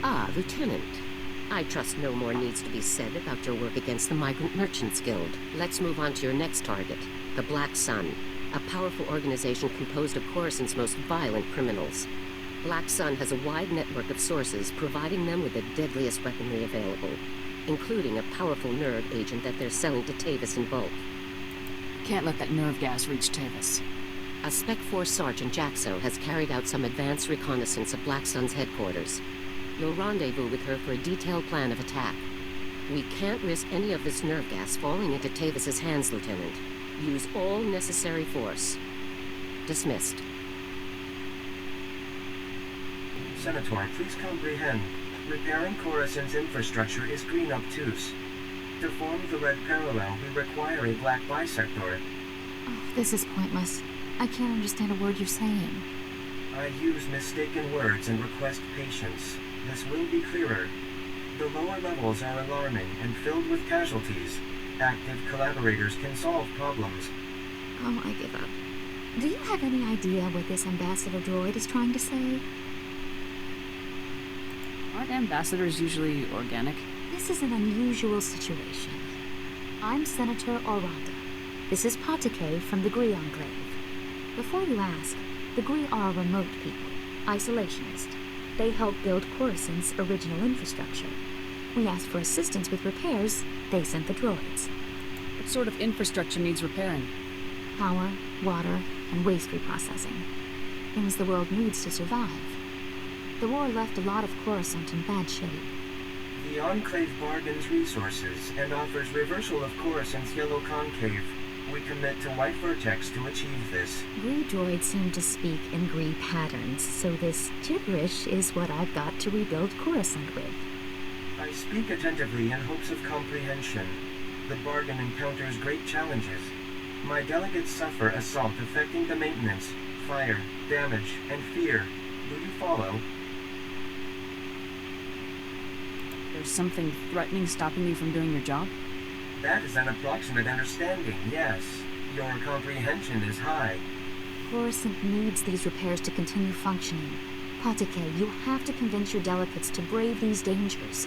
Ah, Lieutenant. I trust no more needs to be said about your work against the Migrant Merchants Guild. Let's move on to your next target, the Black Sun, a powerful organization composed of Coruscant's most violent criminals. Black Sun has a wide network of sources providing them with the deadliest weaponry available, including a powerful nerve agent that they're selling to Tavis in bulk. Can't let that nerve gas reach Tavis. A Spec Force Sergeant Jaxo has carried out some advanced reconnaissance of Black Sun's headquarters. You'll rendezvous with her for a detailed plan of attack. We can't risk any of this nerve gas falling into Tavis's hands, Lieutenant. Use all necessary force. Dismissed. SWTOR, please comprehend. Repairing Coruscant's infrastructure is green obtuse. To form the red parallel, we require a black bisector. Oh, this is pointless. I can't understand a word you're saying. I use mistaken words and request patience. This will be clearer. The lower levels are alarming and filled with casualties. Active collaborators can solve problems. Oh, I give up. Do you have any idea what this ambassador droid is trying to say? Aren't ambassadors usually organic? This is an unusual situation. I'm Senator Oranda. This is Patike from the Gree Enclave. Before you ask, the Gree are remote people, isolationist. They helped build Coruscant's original infrastructure. We asked for assistance with repairs, they sent the droids. What sort of infrastructure needs repairing? Power, water, and waste reprocessing. Things the world needs to survive. The war left a lot of Coruscant in bad shape. The Enclave bargains resources and offers reversal of Coruscant's yellow concave. We commit to white vertex to achieve this. Gree droids seem to speak in Gree patterns, so this gibberish is what I've got to rebuild Coruscant with. I speak attentively in hopes of comprehension. The bargain encounters great challenges. My delegates suffer assault affecting the maintenance, fire, damage, and fear. Do you follow? There's something threatening stopping you from doing your job? That is an approximate understanding, yes. Your comprehension is high. Coruscant needs these repairs to continue functioning. Patike, you have to convince your delegates to brave these dangers.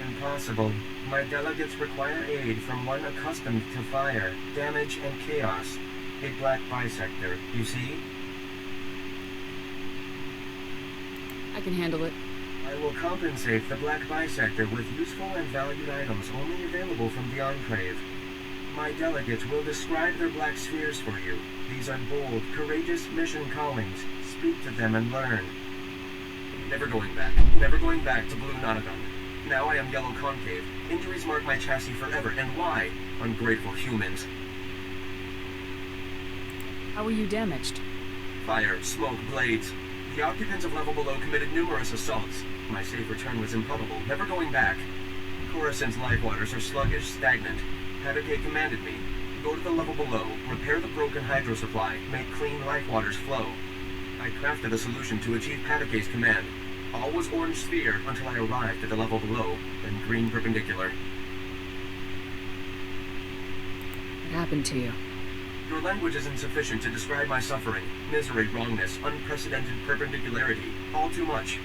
Impossible. My delegates require aid from one accustomed to fire, damage, and chaos. A black bisector, you see? I can handle it. I will compensate the black bisector with useful and valued items only available from the Enclave. My delegates will describe their black spheres for you. These are bold, courageous mission callings. Speak to them and learn. Never going back. Never going back to Blue Nonagon. Now I am yellow concave. Injuries mark my chassis forever. And why? Ungrateful humans. How were you damaged? Fire, smoke, blades. The occupants of level below committed numerous assaults. My safe return was improbable, never going back. Coruscant's life waters are sluggish, stagnant. Patike commanded me. Go to the level below, repair the broken hydro supply, make clean life waters flow. I crafted a solution to achieve Patike's command. All was orange sphere until I arrived at the level below, then green perpendicular. What happened to you? Your language is insufficient to describe my suffering. Misery, wrongness, unprecedented perpendicularity. All too much.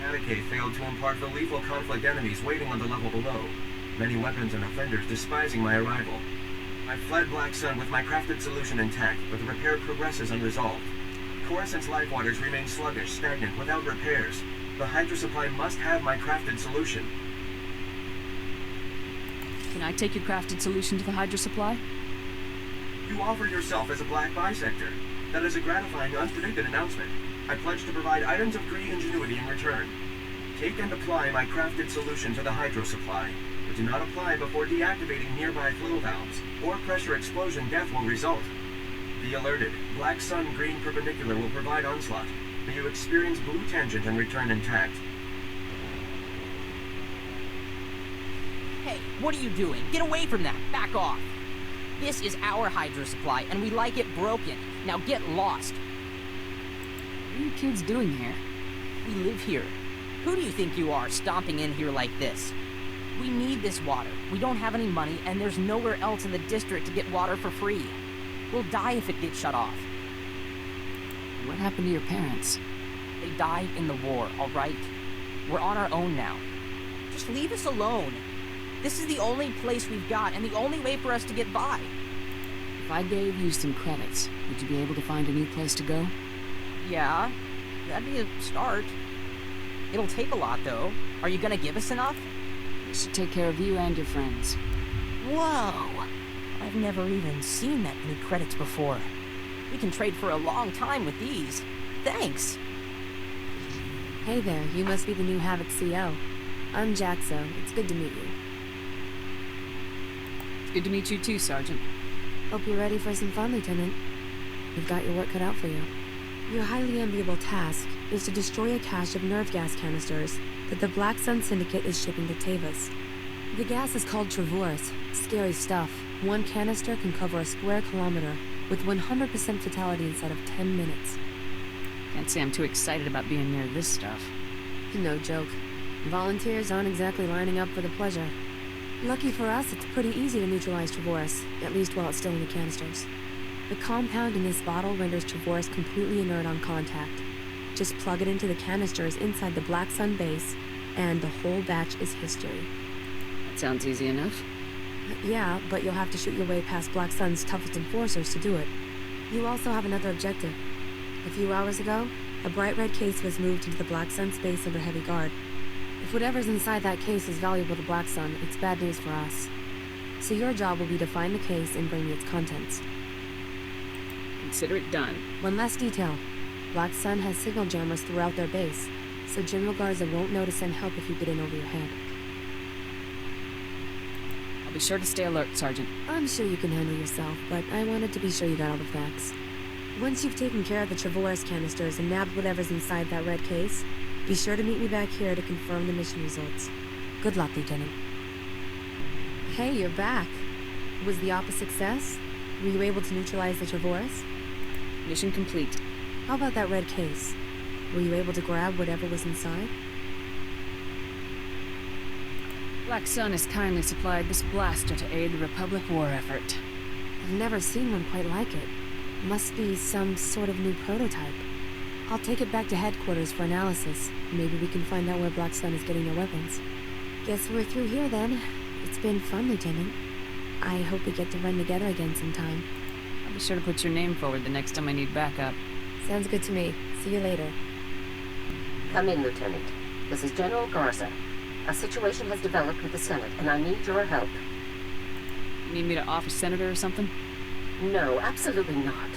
Patike failed to impart the lethal conflict enemies waiting on the level below. Many weapons and offenders despising my arrival. I fled Black Sun with my crafted solution intact, but the repair progresses unresolved. Coruscant's life waters remain sluggish, stagnant, without repairs. The hydro supply must have my crafted solution. Can I take your crafted solution to the hydro supply? You offer yourself as a black bisector. That is a gratifying, unpredicted announcement. I pledge to provide items of Gree ingenuity in return. Take and apply my crafted solution to the hydro supply, but do not apply before deactivating nearby flow valves, or pressure explosion death will result. Be alerted. Black Sun green perpendicular will provide onslaught. May you experience blue tangent and return intact. Hey, what are you doing? Get away from that! Back off! This is our hydro supply, and we like it broken. Now get lost. What are you kids doing here? We live here. Who do you think you are, stomping in here like this? We need this water. We don't have any money, and there's nowhere else in the district to get water for free. We'll die if it gets shut off. What happened to your parents? They died in the war, all right? We're on our own now. Just leave us alone. This is the only place we've got, and the only way for us to get by. If I gave you some credits, would you be able to find a new place to go? Yeah, that'd be a start. It'll take a lot, though. Are you gonna give us enough? This should take care of you and your friends. Whoa! I've never even seen that many credits before. We can trade for a long time with these. Thanks! Hey there, you must be the new Havoc CO. I'm Jaxo. It's good to meet you. It's good to meet you too, Sergeant. Hope you're ready for some fun, Lieutenant. You've got your work cut out for you. Your highly enviable task is to destroy a cache of nerve gas canisters that the Black Sun Syndicate is shipping to Tavis. The gas is called Travorce. Scary stuff. One canister can cover a square kilometer with 100% fatality inside of 10 minutes. Can't say I'm too excited about being near this stuff. No joke. Volunteers aren't exactly lining up for the pleasure. Lucky for us, it's pretty easy to neutralize Travorce, at least while it's still in the canisters. The compound in this bottle renders Travorce completely inert on contact. Just plug it into the canisters inside the Black Sun base, and the whole batch is history. That sounds easy enough. Yeah, but you'll have to shoot your way past Black Sun's toughest enforcers to do it. You also have another objective. A few hours ago, a bright red case was moved into the Black Sun space under heavy guard. If whatever's inside that case is valuable to Black Sun, it's bad news for us. So your job will be to find the case and bring me its contents. Consider it done. One last detail. Black Sun has signal jammers throughout their base, so General Garza won't know to send help if you get in over your head. I'll be sure to stay alert, Sergeant. I'm sure you can handle yourself, but I wanted to be sure you got all the facts. Once you've taken care of the Travorce canisters and nabbed whatever's inside that red case, be sure to meet me back here to confirm the mission results. Good luck, Lieutenant. Hey, you're back. Was the op a success? Were you able to neutralize the Travorce? Mission complete. How about that red case? Were you able to grab whatever was inside? Black Sun has kindly supplied this blaster to aid the Republic war effort. I've never seen one quite like it. Must be some sort of new prototype. I'll take it back to headquarters for analysis. Maybe we can find out where Black Sun is getting their weapons. Guess we're through here then. It's been fun, Lieutenant. I hope we get to run together again sometime. I'll be sure to put your name forward the next time I need backup. Sounds good to me. See you later. Come in, Lieutenant. This is General Garza. A situation has developed with the Senate, and I need your help. You need me to offer Senator or something? No, absolutely not.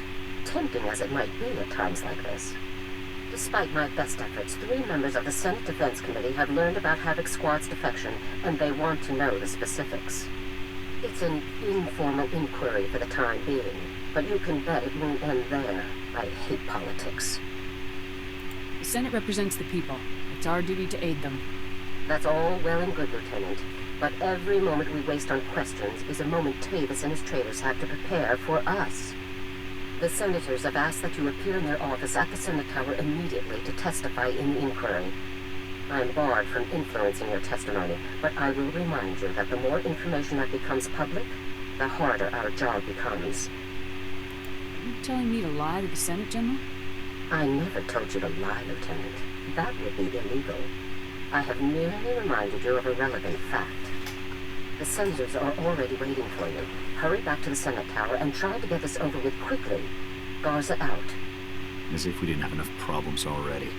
Tempting as it might be at times like this. Despite my best efforts, 3 members of the Senate Defense Committee have learned about Havoc Squad's defection, and they want to know the specifics. It's an informal inquiry for the time being, but you can bet it won't end there. I hate politics. The Senate represents the people. It's our duty to aid them. That's all well and good, Lieutenant. But every moment we waste on questions is a moment Tavis and his traitors have to prepare for us. The senators have asked that you appear in their office at the Senate Tower immediately to testify in the inquiry. I'm barred from influencing your testimony, but I will remind you that the more information that becomes public, the harder our job becomes. Are you telling me to lie to the Senate, General? I never told you to lie, Lieutenant. That would be illegal. I have merely reminded you of a relevant fact. The senators are already waiting for you. Hurry back to the Senate Tower and try to get this over with quickly. Garza out. As if we didn't have enough problems already.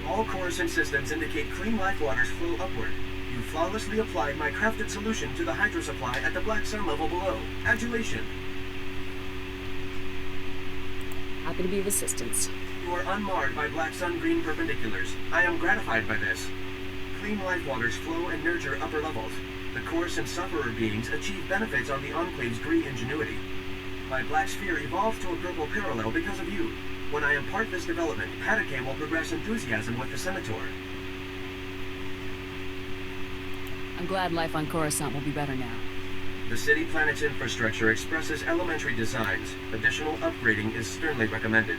All cores and systems indicate clean life waters flow upward. You flawlessly applied my crafted solution to the hydro supply at the Black Sun level below. Adulation. Happy to be of assistance. You are unmarred by Black Sun green perpendiculars. I am gratified by this. Clean life waters flow and nurture upper levels. The coarse and sufferer beings achieve benefits on the Enclave's green ingenuity. My black sphere evolves to a purple parallel because of you. When I impart this development, Patake will progress enthusiasm with the SWTOR. I'm glad life on Coruscant will be better now. The city planet's infrastructure expresses elementary designs. Additional upgrading is sternly recommended.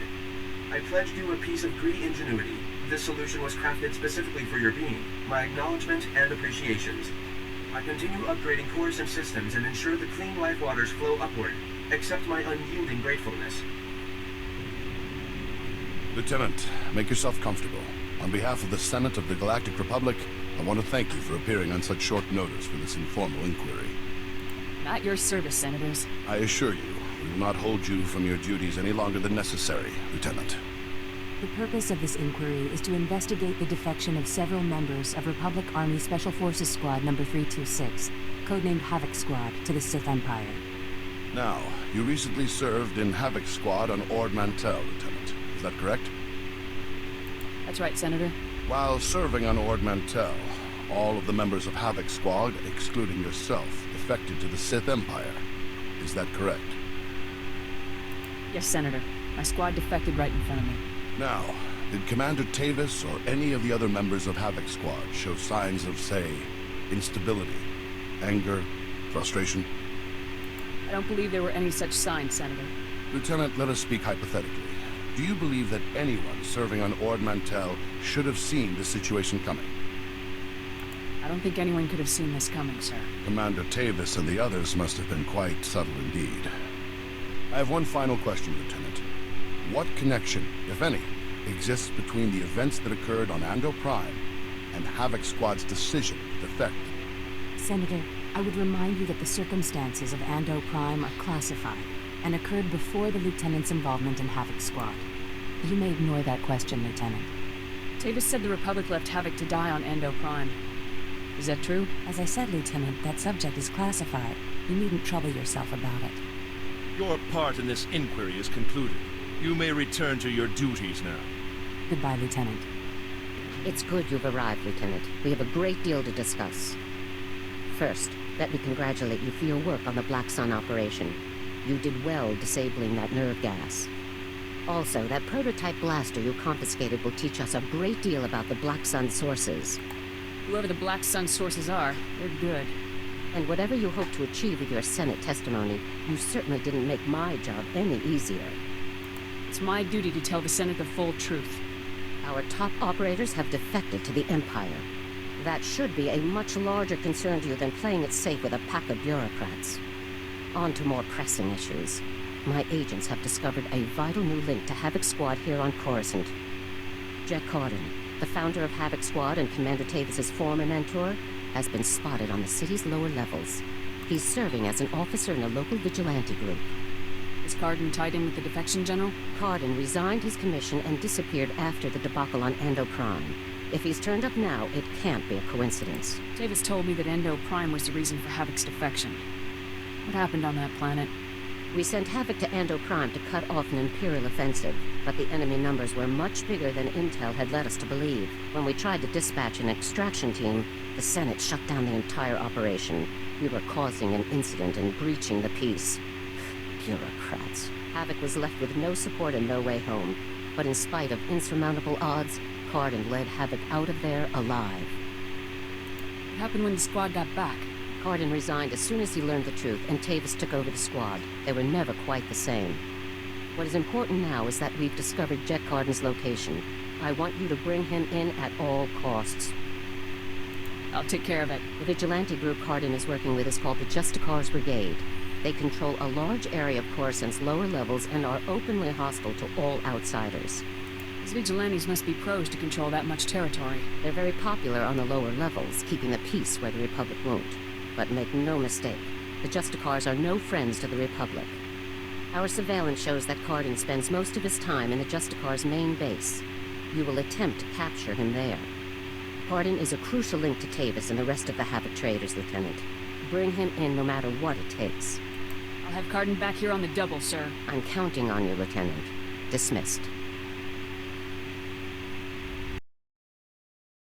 I pledged you a piece of green ingenuity. This solution was crafted specifically for your being. My acknowledgement and appreciations. I continue upgrading cores and systems and ensure the clean life waters flow upward. Accept my unyielding gratefulness. Lieutenant, make yourself comfortable. On behalf of the Senate of the Galactic Republic, I want to thank you for appearing on such short notice for this informal inquiry. At your service, Senators. I assure you, we will not hold you from your duties any longer than necessary, Lieutenant. The purpose of this inquiry is to investigate the defection of several members of Republic Army Special Forces Squad Number 326, codenamed Havoc Squad, to the Sith Empire. Now, you recently served in Havoc Squad on Ord Mantell, Lieutenant. Is that correct? That's right, Senator. While serving on Ord Mantell, all of the members of Havoc Squad, excluding yourself, defected to the Sith Empire. Is that correct? Yes, Senator. My squad defected right in front of me. Now, did Commander Tavis or any of the other members of Havoc Squad show signs of, say, instability, anger, frustration? I don't believe there were any such signs, Senator. Lieutenant, let us speak hypothetically. Do you believe that anyone serving on Ord Mantell should have seen the situation coming? I don't think anyone could have seen this coming, sir. Commander Tavis and the others must have been quite subtle indeed. I have one final question, Lieutenant. What connection, if any, exists between the events that occurred on Ando Prime and Havoc Squad's decision to defect? Senator, I would remind you that the circumstances of Ando Prime are classified and occurred before the Lieutenant's involvement in Havoc Squad. You may ignore that question, Lieutenant. Tavis said the Republic left Havoc to die on Ando Prime. Is that true? As I said, Lieutenant, that subject is classified. You needn't trouble yourself about it. Your part in this inquiry is concluded. You may return to your duties now. Goodbye, Lieutenant. It's good you've arrived, Lieutenant. We have a great deal to discuss. First, let me congratulate you for your work on the Black Sun operation. You did well disabling that nerve gas. Also, that prototype blaster you confiscated will teach us a great deal about the Black Sun sources. Whoever the Black Sun sources are, they're good. And whatever you hope to achieve with your Senate testimony, you certainly didn't make my job any easier. It's my duty to tell the Senate the full truth. Our top operators have defected to the Empire. That should be a much larger concern to you than playing it safe with a pack of bureaucrats. On to more pressing issues. My agents have discovered a vital new link to Havoc Squad here on Coruscant. Jack Corden, the founder of Havoc Squad and Commander Tavis's former mentor, has been spotted on the city's lower levels. He's serving as an officer in a local vigilante group. Is Cardin tied in with the defection general? Cardin resigned his commission and disappeared after the debacle on Ando Prime. If he's turned up now, it can't be a coincidence. Tavis told me that Ando Prime was the reason for Havoc's defection. What happened on that planet? We sent Havoc to Ando Prime to cut off an Imperial offensive, but the enemy numbers were much bigger than Intel had led us to believe. When we tried to dispatch an extraction team, the Senate shut down the entire operation. We were causing an incident and breaching the peace. Bureaucrats. Havoc was left with no support and no way home. But in spite of insurmountable odds, Cardin led Havoc out of there alive. What happened when the squad got back? Cardin resigned as soon as he learned the truth, and Tavis took over the squad. They were never quite the same. What is important now is that we've discovered Jet Cardin's location. I want you to bring him in at all costs. I'll take care of it. The vigilante group Cardin is working with is called the SWTOR's Brigade. They control a large area of Coruscant's lower levels and are openly hostile to all outsiders. These vigilantes must be pros to control that much territory. They're very popular on the lower levels, keeping the peace where the Republic won't. But make no mistake, the SWTORs are no friends to the Republic. Our surveillance shows that Cardin spends most of his time in the SWTOR's main base. You will attempt to capture him there. Cardin is a crucial link to Tavis and the rest of the Havoc traders, Lieutenant. Bring him in no matter what it takes. I'll have Cardin back here on the double, sir. I'm counting on you, Lieutenant. Dismissed.